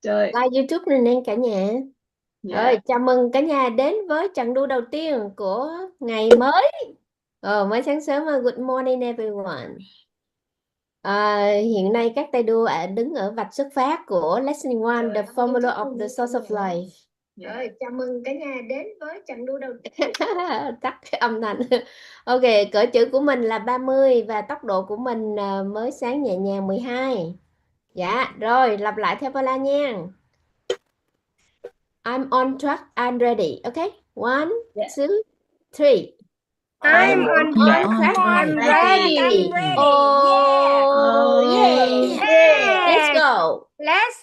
Trời. Live YouTube này nên cả nhà. Dạ. Rồi, chào mừng cả nhà đến với trận đua đầu tiên của ngày mới. Mới sáng sớm. Good morning everyone. Hiện nay các tay đua đứng ở vạch xuất phát của Lesson 1, The Formula of the Source of Life. Rồi, chào mừng cả nhà đến với trận đua đầu tiên. Tắt cái âm thanh. Ok, cỡ chữ của mình là 30 và tốc độ của mình mới sáng nhẹ nhàng 12. Dạ, rồi, lặp lại theo Paula nha. I'm on track, I'm ready. Okay, 1, 2, 3. I'm on track, I'm ready. Oh, Yay. yeah. Let's go. Let's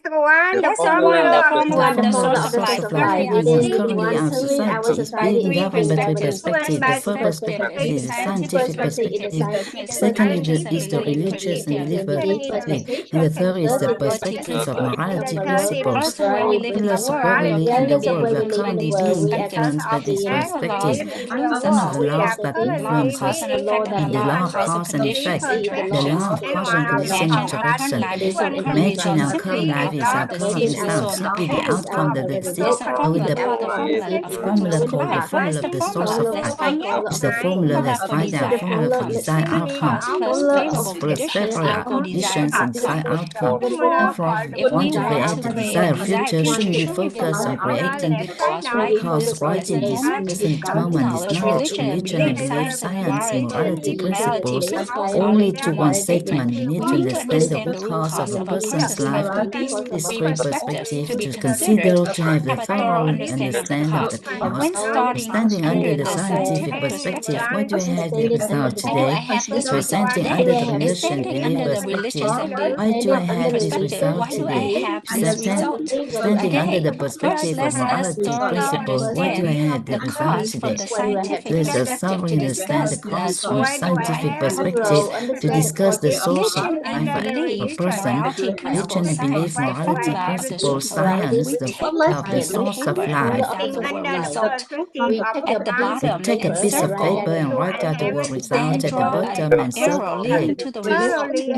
go on the The formula formula of of the the source source of of life. life. It It is is currently our society is being governed by three perspectives. The first perspective is the scientific perspective. Second is the religious and belief perspective. And the third is the perspective of morality principles. Pillars of where we live in the world are currently being influenced by this perspective. Some of the laws that influence us and the law of cause and effect, the law of causal and interaction. Imagine our current life is our current result, simply the outcome that exists with the formula called the formula of the source of life. It's the formula that's right our formula for desired outcome, plus favorable conditions and desired outcome. Therefore, if we want to create the desired future, shouldn't we focus on creating because right in this present moment is knowledge, religion, and belief, science, and morality principles. Only to one statement, we need to understand the root cause of a person's life. These three perspectives to consider to have the thorough understanding of the cause. Standing under the scientific perspective, what do I have the result today? Presenting under the religion belief perspective, why do I have this result today? Standing under the perspective of morality principle, why do I have the result today? Let us thoroughly understand the cause from scientific perspective to discuss the source of life of a person, religion and belief, morality principle, science, the formula of the source of life. We take a piece of paper and write out the word result at the bottom and circle it.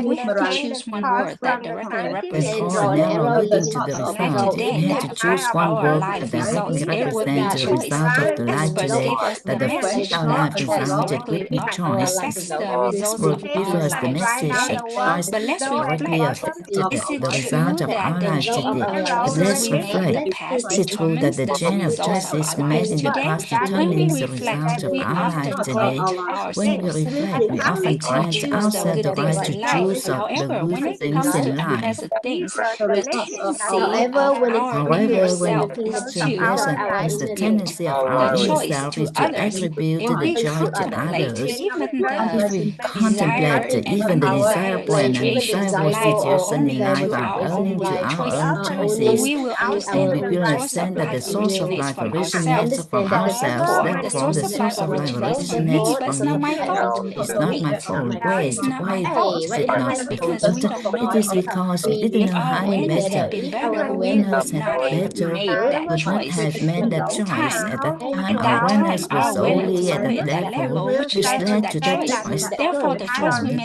We have to choose one word that directly represents an arrow leading to the result. If we had to choose one word that directly represents the result of the life today, that affects our life result, it would be choice. This word gives us the message that choice directly affected the result of our life today. But let's reflect. Is it true that the chain of choices we made in the past determines the result of our life today? When we reflect, we often grant ourselves the right to choose of the good things in life. However, when it comes to unpleasant things, the tendency of our inner self is to attribute the joy to others. If we contemplate even the desirable and undesirable situation in life are owing to our own choices, and we will understand that the source of life originates from ourselves. Therefore, the source of life originates from me. It's not my fault. Wait, why is it not my fault? It is because we didn't know how better. Awareness had better, would not have made that choice. At that time, our awareness was only at that level, which led to that choice. Therefore, the choice we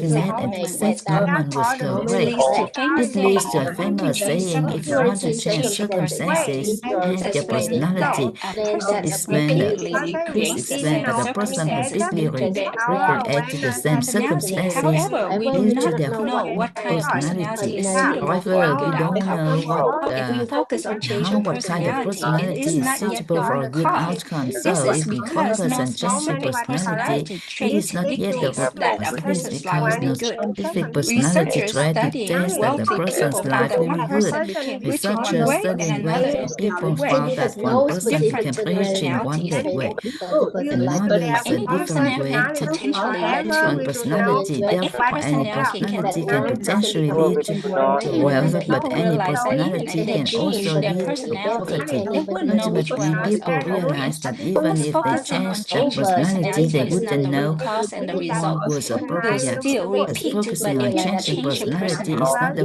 made at the exact moment was correct. It leads to a famous saying, if you want to change circumstances, change their personality. Explained that a person who deeply recreated the same circumstances due to their personality. However, we don't know what kind of personality is suitable for a good outcome. So, if we focus on changing personality, it is not yet the root cause. It is because no specific personality trait dictates that the person's life will be good. Researchers studying wealthy people found that one person became rich in one way, another is a different way, different personality. Therefore, any personality can potentially lead to wealth, but any personality can also lead to poverty. Ultimately, people realize that even if they changed their personality, they wouldn't know which one was appropriate. As focusing on changing personality is not the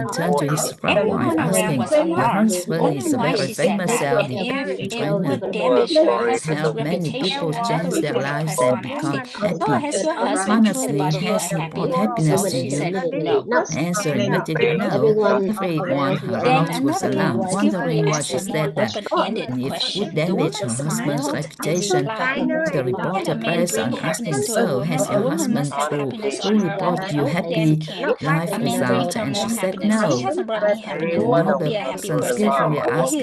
and turned to his wife, Everyone around asking, was "Your alarmed, husband is a wondering why very she said famous that. self-defense It trainer would damage her husband's helped many reputation. people Another change their reporter lives pressed and on, become asking, "So happy. has your husband told Honestly, about you are has he happy?" brought So happiness to she you?" said, Immediately, "No." no. The answer No. immediately no. Everyone Everyone Then around was another alarmed, woman wondering skillfully why asked she a more said that. open-ended If question. would The damage woman her husband's smiled and reputation. replied, The "How can reporter a man pressed bring on, asking, happiness to a "So, woman? has A your woman must husband have happiness on truly her own. brought you A happy man can't. life A man result?" brings her And she own said happiness. He no. hasn't brought me happiness. I Now won't the be a happy person person. skillfully But asked he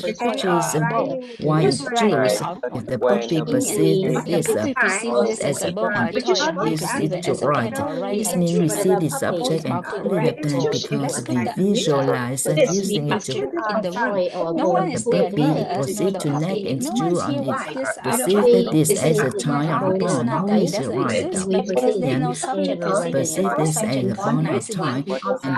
the picture is why it's juice. If the puppy perceives this as a bone or toy, use it to write. Listening, we see the subject and holding the pen because we visualize using it to in the room. or No one bone. is there puppy near us nor proceed the to nag puppy. and No chew one's on here it. with this Perceive other that this as a listening. toy or It's bone. not Who that it is it doesn't right? exist, but because there's no subject listening and Perceive no this as subject a bone or listening. toy, and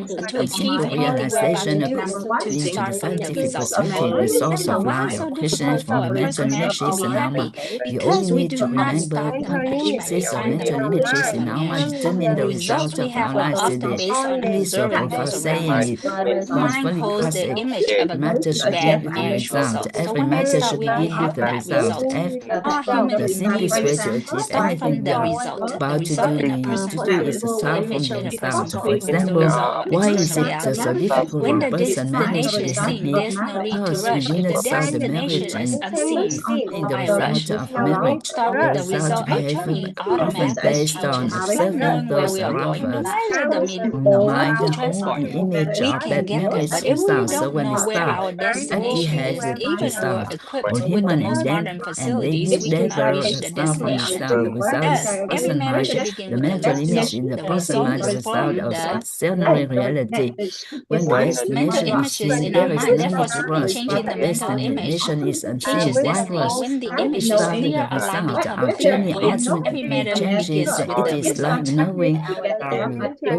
to a achieve simple anything realization we want to according to start the from the scientific result. perspective, the source Now, of why life is or so questions difficult from for the a mental person to energies be in Alma. happy? We only Because we need do to not remember start that accomplishment axis of from the mental energies in motivation. Alma determine The the results result we of our have are lives often today. based on Please stop observing over those around saying us. it must Mind follow holds because the it image of a good, matters should bad, give you and result. result. So Every when I matter start, should we give may you have the bad result. result. Our human The simplest way behaviors to achieve start anything from the we are result. The about to result do in a is to person's do life, is to the start from image the in a result. person's For life is the example, result of why is external it reality. so difficult for When a the person and managed to be destination seen, happy. there's no need to Thus, we rush. do If not the start the marriage destination is unseen, in the why result rush? of We marriage. won't start The with the result of behavior turning often automatic based on changes, not observing knowing where those we are around going, no us. matter the On the mode mind, of hold transport. an image We of can that get there, marriage but if we result. So don't when know it where starts, our that destination is, behavior even we're result. equipped All with the human most modern and they facilities, we cannot endeavor reach the start from the destination. start. The result is Thus, every marriage should personalized. begin The with a mental image result. in the The result personalized is result from of the external reality. When the mental destination is images seen, in our there is mind. no Therefore, need to simply rush. changing If the the mental image destination is unseen, changes why destiny. rush? When the We image is start with clear, the our life result. become Our journey clairvoyant. Every ultimately matter changes. begins with It the is like result. knowing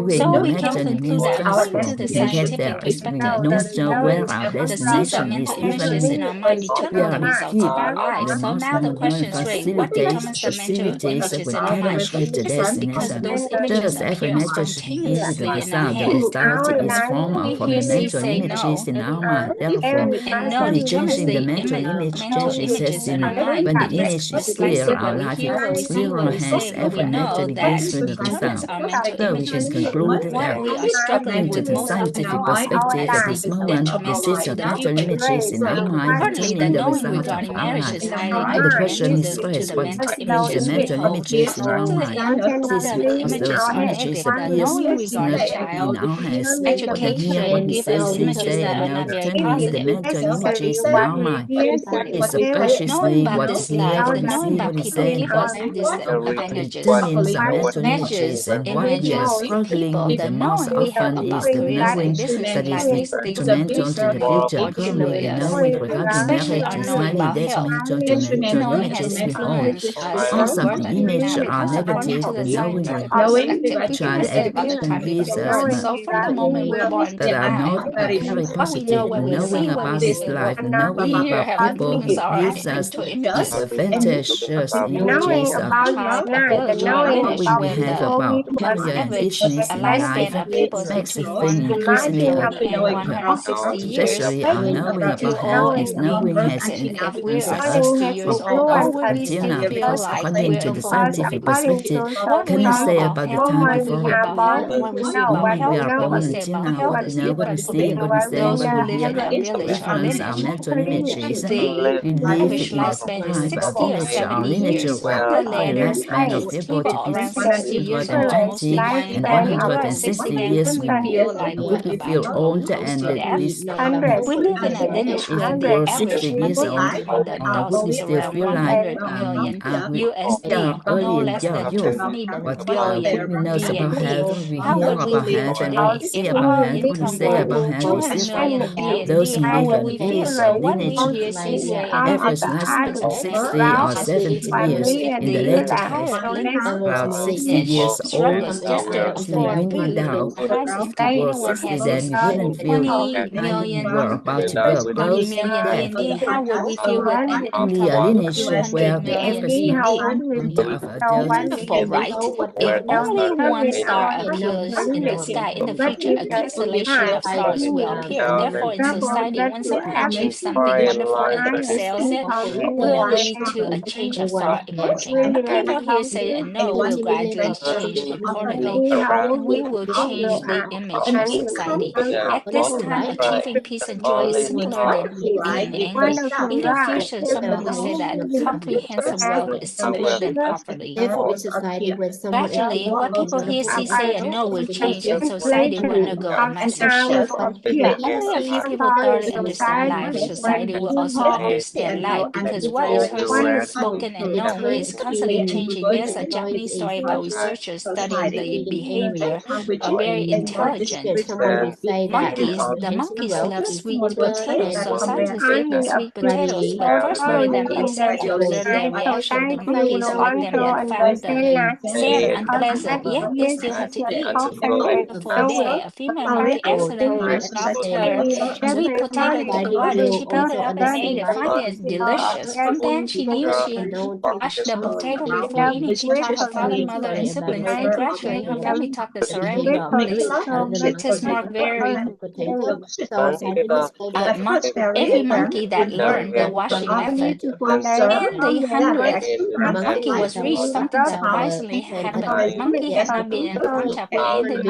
So we can imaginary means conclude that according to transport. the We get scientific there. If we perspective at don't this know where moment, our the seeds of destination is, mental even images in our mind we determine the are results of equipped our lives. the So most now the modern question is raised, what determines the mental facilities images will in our carry mind? us with the This is because destination. those images Thus, every appear message begins with the spontaneously in our result. The head. result is When formed we from hear the C mental say images no, in our mind. Therefore, and no only determines changing the the mental image mental changes images in our destiny. mind. When the image is clear, Precisely our when we life hear, when we is see, clearer. when we Hence, say, we every know method that begins with the determines result. our mental So we can images. conclude What that we are struggling according to with the most often scientific in life perspective, at is this the moment, the detrimental seeds to of the mental future. images in our mind Currently, the determine the knowing result of regarding our marriage life. society are So the question detrimental is to raised, the what mental change the images we mental hold. images in our To the mind? This is input the because those images are images negative. The appears knowing regarding synaptically in child our heads. What we hear, education what will we give us see, images say, that and are now not very determining the positive. mental images in our mind. It's Knowing subconsciously about what this we hear, life, what the we knowing see, about what we people say, and give what us these images. determines our mental images. Measures, And what we are images, struggling people, with the the most knowing we have often is about the careers and knowing business in that is life, these things detrimental used to to the be future. Currently, the influence, knowing regarding especially marriage our is knowing highly about health. detrimental to This mental knowing has images we hold. influenced us All at some work the and in image marriage. are Thus, according to negative. the The knowing scientific perspective, we cannot child say about the education time we gives get us born. So from the moment we're born that till are now, not very what we know, positive. The what we knowing see, what we about this say, life, what the we knowing hear about have people influenced who our gives us mental images. disadvantageous images of Child ability or what lineage, we where have the about career and average business in life lifespan of people is makes the between thing increasingly 120 and occur. 160 years. Especially our knowing Too about health, old as and being knowing has perfect. If we influenced are us 60 years old, or will we until still now, feel because like according we're to the imperfect? scientific perspective, What we cannot know say about about the health, time what we before hear about health, when we the see about moment we health, are what we born say until about now, health what we is know, what we different see, from what we say, those what who we live hear, in a village or influence our lineage. mental images. The We live average in a lifespan is type of 60 or village or 70 lineage years. where On the the latter lifespan of case, people people to be around 60 years old are mostly 120 and when we grow up 60, 160 then years we feel like we're would we about feel to go old close and to death. this We live in a lineage if where the we're 60 average years monthly old, income of the adults would we is still around feel like 100 million we are USD, no early in less your than youth? 20 What billion we know about health, BND. what we How hear would we about feel health, and what we today see if about our health, what we income say were about health 200 is million those BND? who How live would in we village feel? or So what we lineage, hear C say the and know average about lifespan of the 60 or scientific 70 years. terms, In the the later case, entirely about 60 lineage years old, struggles just to actually for winning food down. price of If you food. were Anyone 60, has then this you wouldn't feel 20 like you million were about to go 20 close to million death. BND. How would we feel with an Only income a of lineage 200 where the million average BND? moment of adulthood Wonderful, right? If only one star appears in the sky, in the future, a constellation of stars will appear. Therefore, in society, when someone achieves something wonderful and excels it, will lead to a change of star emerging. And people here say and no will gradually change accordingly, and we will change the image of society. At this time, achieving peace and joy is simpler than being angry. In the future, someone will say that comprehensive wealth is simpler than poverty. Gradually, what people here see, say, and know will change, and society will undergo a massive shift. If only a few people thoroughly understand life, society will also understand life, because what is heard, seen, spoken, and known is constantly changing. There's a Japanese story about researchers studying the behavior of very intelligent monkeys. The monkeys love sweet potatoes, so scientists gave them sweet potatoes, but first lured them in sand to observe their reaction. The monkeys liked them but found the sand unpleasant, yet they still had to eat. One wonderful day, a female monkey accidentally dropped her sweet potato into the water. She picked it up and ate it, finding it delicious. From then, she knew she washed the potato before eating. She told her father, mother, and siblings, and gradually her family taught the surrounding place. This marked very every monkey that learned the washing method. In the 100th monkey was reached, something surprisingly happened. Monkey had not been in contact with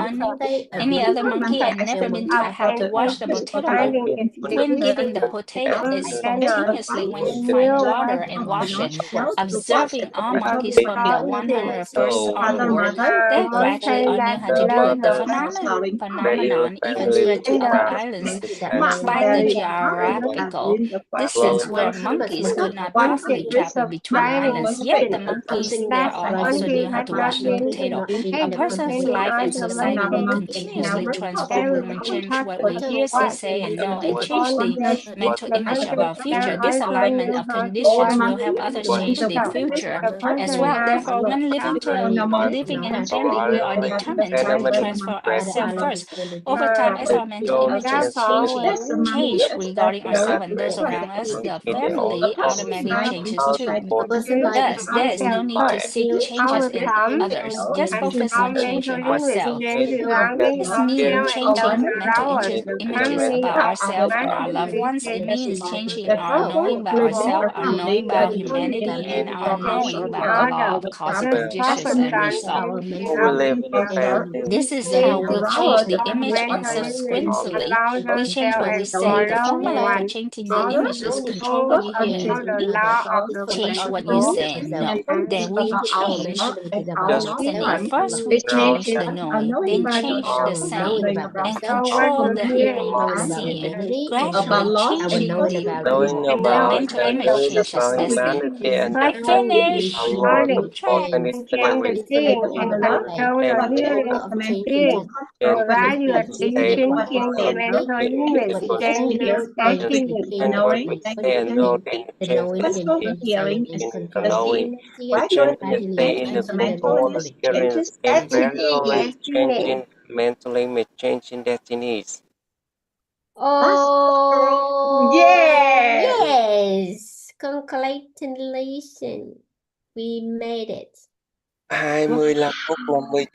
any other monkey and never been taught how to to wash the potato well. When giving the potato is spontaneously when you find water and wash it, observing all monkeys from the 101st onward, they gradually all knew how to do it. The phenomenon even spread to other islands, despite the geographical distance where monkeys could not possibly travel between islands. Yet the monkeys there all also knew how to wash the potato. A person's life and society will continuously transform when we change what we hear, see, say, and know, and change the mental image of our future. This alignment of conditions will help others change their future as well. Therefore, when living in a family, we are determined to transfer ourselves first. Over time, as our mental images change regarding ourselves and those around us, the family automatically changes too. Thus, there is no need to seek changes in others, just focus on changing ourselves. This means changing mental images about ourselves and our loved ones. It means changing our knowing about ourselves, our knowing about humanity, and our knowing about the law of cause, conditions, and result. This is how we change the image, and subsequently, we change what we say. The formula for changing the image is control what you hear and change what you say and know. Then we change destiny. First, we change the knowing, then change the saying, and control the hearing and seeing, gradually changing the mental image changes destiny. Finish. Try. Oh, Yeah. yes. Congratulations. We made it. 25 phút 50